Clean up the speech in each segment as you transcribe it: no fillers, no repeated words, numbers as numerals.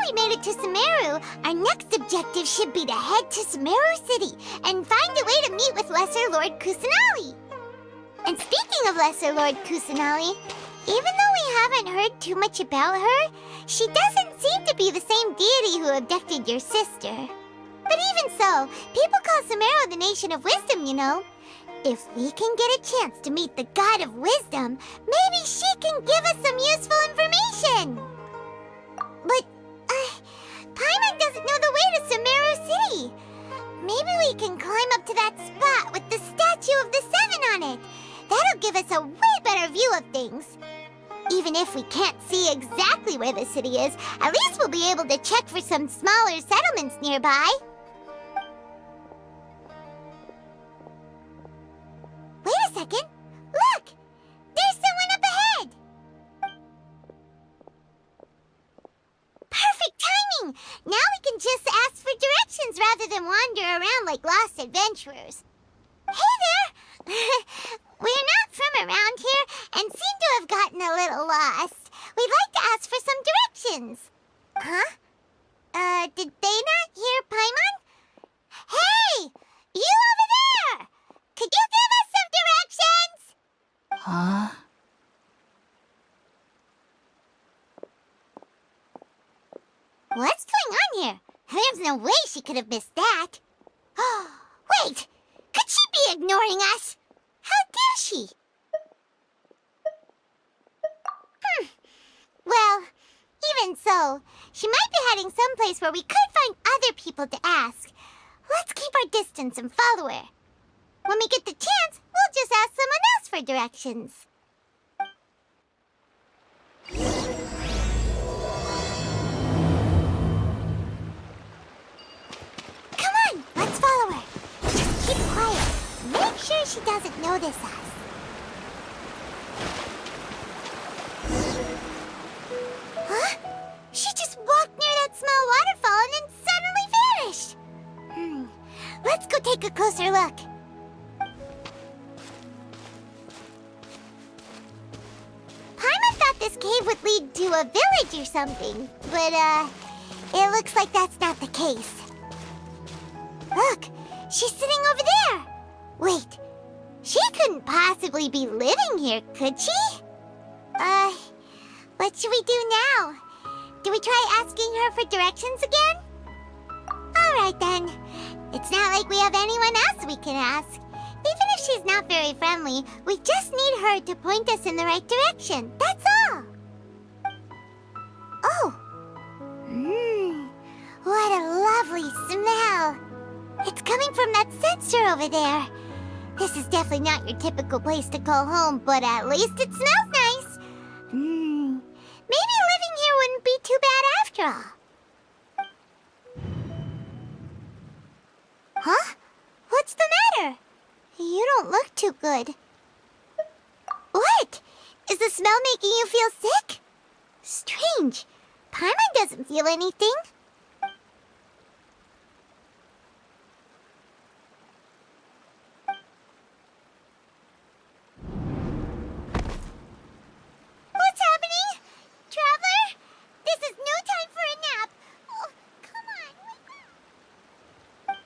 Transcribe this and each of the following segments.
we made it to Sumeru, our next objective should be to head to Sumeru City and find a way to meet with Lesser Lord Kusanali. And speaking of Lesser Lord Kusanali, even though we haven't heard too much about her, she doesn't seem to be the same deity who abducted your sister. But even so, people call Sumeru the Nation of Wisdom, you know. If we can get a chance to meet the God of Wisdom, maybe she can give us some useful information. But, Paimon doesn't know the way to Sumeru City. Maybe we can climb up to that spot with the statue of the Seven on it. That'll give us a way better view of things. Even if we can't see exactly where the city is, at least we'll be able to check for some smaller settlements nearby. Wait a second. Look! There's someone up ahead! Perfect timing! Now we can just ask for directions rather than wander around like lost adventurers. Hey there! We're not from around here and seem to have gotten a little lost. We'd like to ask for some directions. Huh? Did they not hear Paimon? Hey! You over there! Could you give us some directions? Huh? What's going on here? There's no way she could have missed that. Wait! Could she be ignoring us? How dare she? Well, even so, she might be heading someplace where we could find other people to ask. Let's keep our distance and follow her. When we get the chance, we'll just ask someone else for directions. Come on, let's follow her. Just keep quiet. Make sure she doesn't notice us. Huh? She just walked near that small waterfall and then suddenly vanished. Let's go take a closer look. Paimon thought this cave would lead to a village or something, but, it looks like that's not the case. Look, she's sitting over there. Wait, she couldn't possibly be living here, could she? What should we do now? Do we try asking her for directions again? Alright then. It's not like we have anyone else we can ask. Even if she's not very friendly, we just need her to point us in the right direction. That's all. Oh. What a lovely smell. It's coming from that sensor over there. This is definitely not your typical place to call home, but at least it smells nice. Maybe living here wouldn't be too bad after all. Huh? What's the matter? You don't look too good. What? Is the smell making you feel sick? Strange. Paimon doesn't feel anything. What's happening? Traveler? This is no time for a nap. Oh, come on, wake up.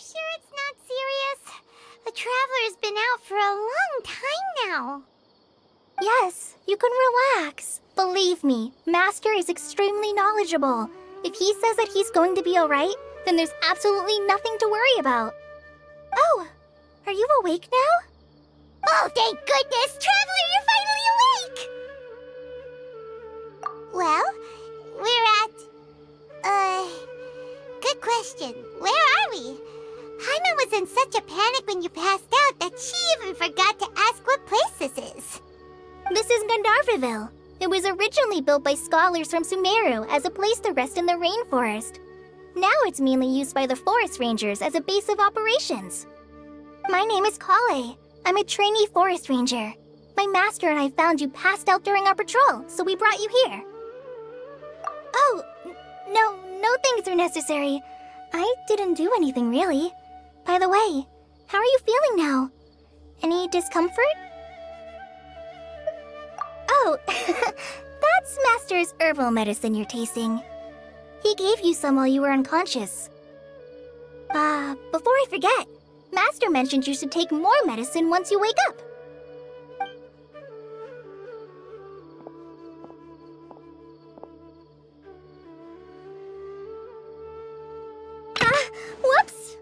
Sure it's not serious? The Traveler's been out for a long time now. Yes, you can relax. Believe me, Master is extremely knowledgeable. If he says that he's going to be alright, then there's absolutely nothing to worry about. Oh, are you awake now? Oh, thank goodness! Traveler, you're finally awake! Well, we're at... good question. Where are we? Paimon was in such a panic when you passed out that she even forgot to ask what place this is. This is Gandharvaville. It was originally built by scholars from Sumeru as a place to rest in the rainforest. Now it's mainly used by the forest rangers as a base of operations. My name is Kale. I'm a trainee forest ranger. My master and I found you passed out during our patrol, so we brought you here. Oh, no thanks are necessary. I didn't do anything really. By the way, how are you feeling now? Any discomfort? Oh, that's Master's herbal medicine you're tasting. He gave you some while you were unconscious. Before I forget, Master mentioned you should take more medicine once you wake up. Whoops!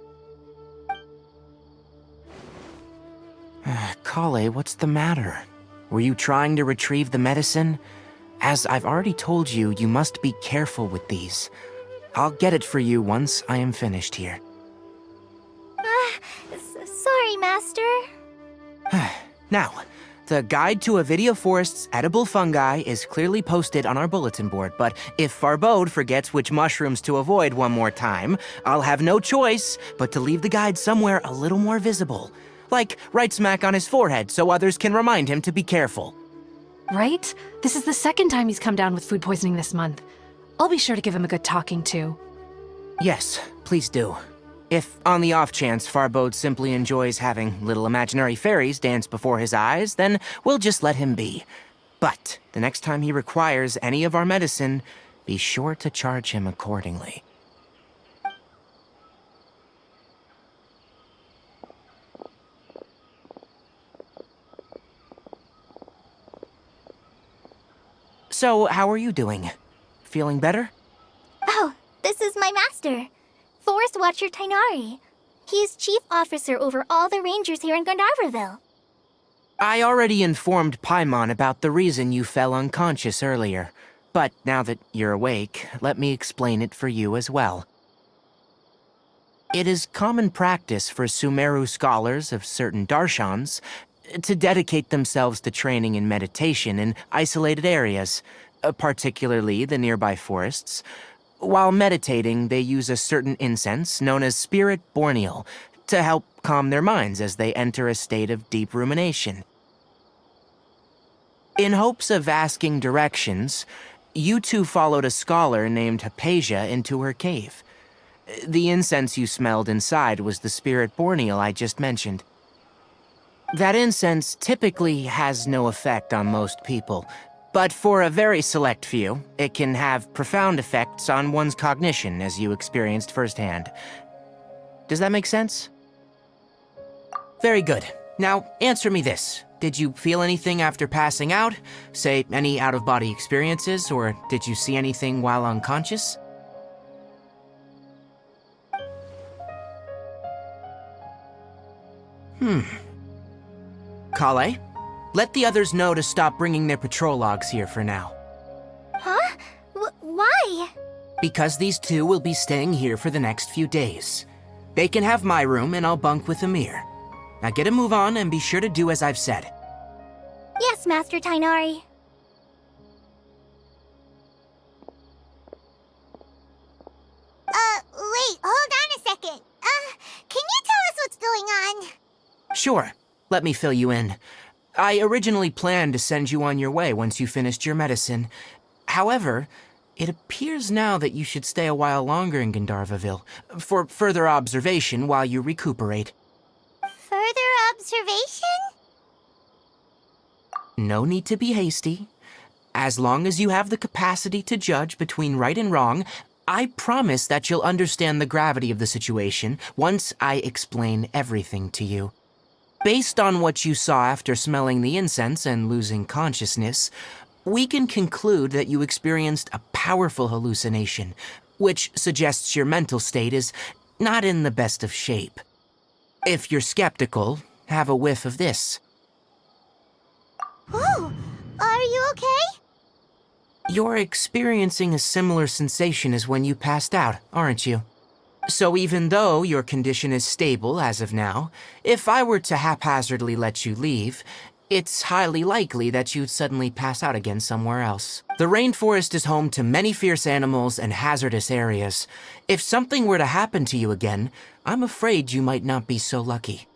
Kale, what's the matter? Were you trying to retrieve the medicine? As I've already told you, you must be careful with these. I'll get it for you once I am finished here. Sorry, Master. Now, the guide to a video forest's edible fungi is clearly posted on our bulletin board, but if Farbode forgets which mushrooms to avoid one more time, I'll have no choice but to leave the guide somewhere a little more visible. Like right smack on his forehead so others can remind him to be careful. Right? This is the second time he's come down with food poisoning this month. I'll be sure to give him a good talking to. Yes, please do. If, on the off chance, Farbode simply enjoys having little imaginary fairies dance before his eyes, then we'll just let him be. But the next time he requires any of our medicine, be sure to charge him accordingly. So, how are you doing? Feeling better? Oh, this is my master, Forest Watcher Tainari. He is chief officer over all the rangers here in Gandharvaville. I already informed Paimon about the reason you fell unconscious earlier. But now that you're awake, let me explain it for you as well. It is common practice for Sumeru scholars of certain darshans to dedicate themselves to training in meditation in isolated areas, particularly the nearby forests. While meditating, they use a certain incense known as spirit borneal to help calm their minds as they enter a state of deep rumination. In hopes of asking directions, you two followed a scholar named Hypatia into her cave. The incense you smelled inside was the spirit borneal I just mentioned. That incense typically has no effect on most people, but for a very select few, it can have profound effects on one's cognition, as you experienced firsthand. Does that make sense? Very good. Now, answer me this. Did you feel anything after passing out? Say, any out-of-body experiences, or did you see anything while unconscious? Kale, let the others know to stop bringing their patrol logs here for now. Huh? Why? Because these two will be staying here for the next few days. They can have my room and I'll bunk with Amir. Now get a move on and be sure to do as I've said. Yes, Master Tainari. Wait, hold on a second. Can you tell us what's going on? Sure, let me fill you in. I originally planned to send you on your way once you finished your medicine. However, it appears now that you should stay a while longer in Gandharvaville for further observation while you recuperate. Further observation? No need to be hasty. As long as you have the capacity to judge between right and wrong, I promise that you'll understand the gravity of the situation once I explain everything to you. Based on what you saw after smelling the incense and losing consciousness, we can conclude that you experienced a powerful hallucination, which suggests your mental state is not in the best of shape. If you're skeptical, have a whiff of this. Whoa, are you okay? You're experiencing a similar sensation as when you passed out, aren't you? So even though your condition is stable as of now, if I were to haphazardly let you leave, it's highly likely that you'd suddenly pass out again somewhere else. The rainforest is home to many fierce animals and hazardous areas. If something were to happen to you again, I'm afraid you might not be so lucky.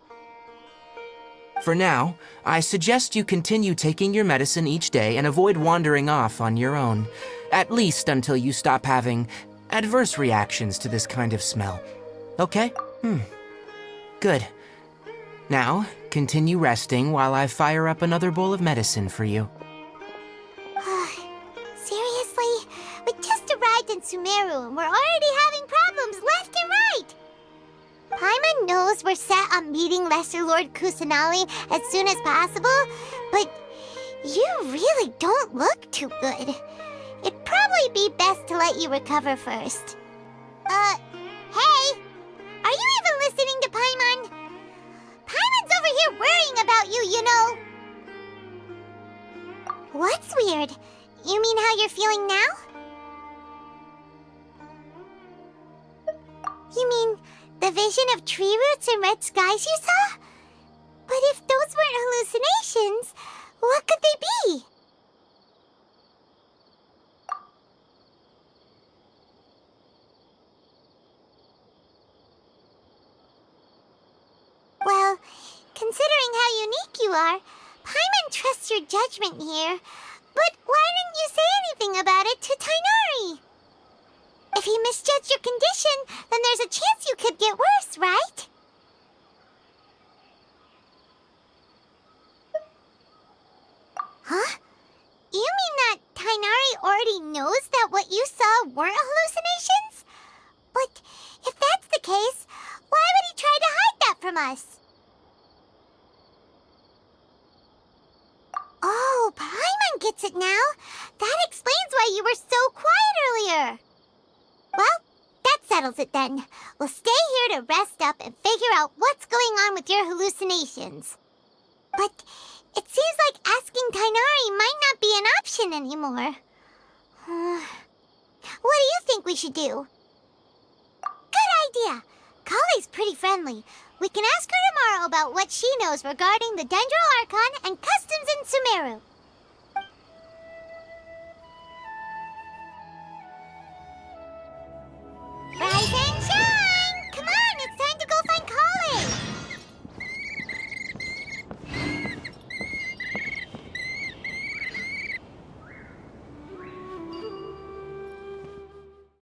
For now, I suggest you continue taking your medicine each day and avoid wandering off on your own, at least until you stop having adverse reactions to this kind of smell. Okay? Good. Now, continue resting while I fire up another bowl of medicine for you. Seriously? We just arrived in Sumeru and we're already having problems left and right! Paimon knows we're set on meeting Lesser Lord Kusanali as soon as possible, but you really don't look too good. It'd probably be best to let you recover first. Hey! Are you even listening to Paimon? Paimon's over here worrying about you, you know! What's weird? You mean how you're feeling now? You mean the vision of tree roots and red skies you saw? But if those weren't hallucinations, what could they be? Well, considering how unique you are, Paimon trusts your judgment here. But why didn't you say anything about it to Tighnari? If he misjudged your condition, then there's a chance you could get worse, right? Huh? You mean that Tighnari already knows that what you saw weren't hallucinations? But if that's the case, why would he try to hide that from us? Oh, Paimon gets it now. That explains why you were so quiet earlier. Well, that settles it then. We'll stay here to rest up and figure out what's going on with your hallucinations. But it seems like asking Tighnari might not be an option anymore. What do you think we should do? Good idea. Kale's pretty friendly. We can ask her tomorrow about what she knows regarding the Dendro Archon and customs in Sumeru.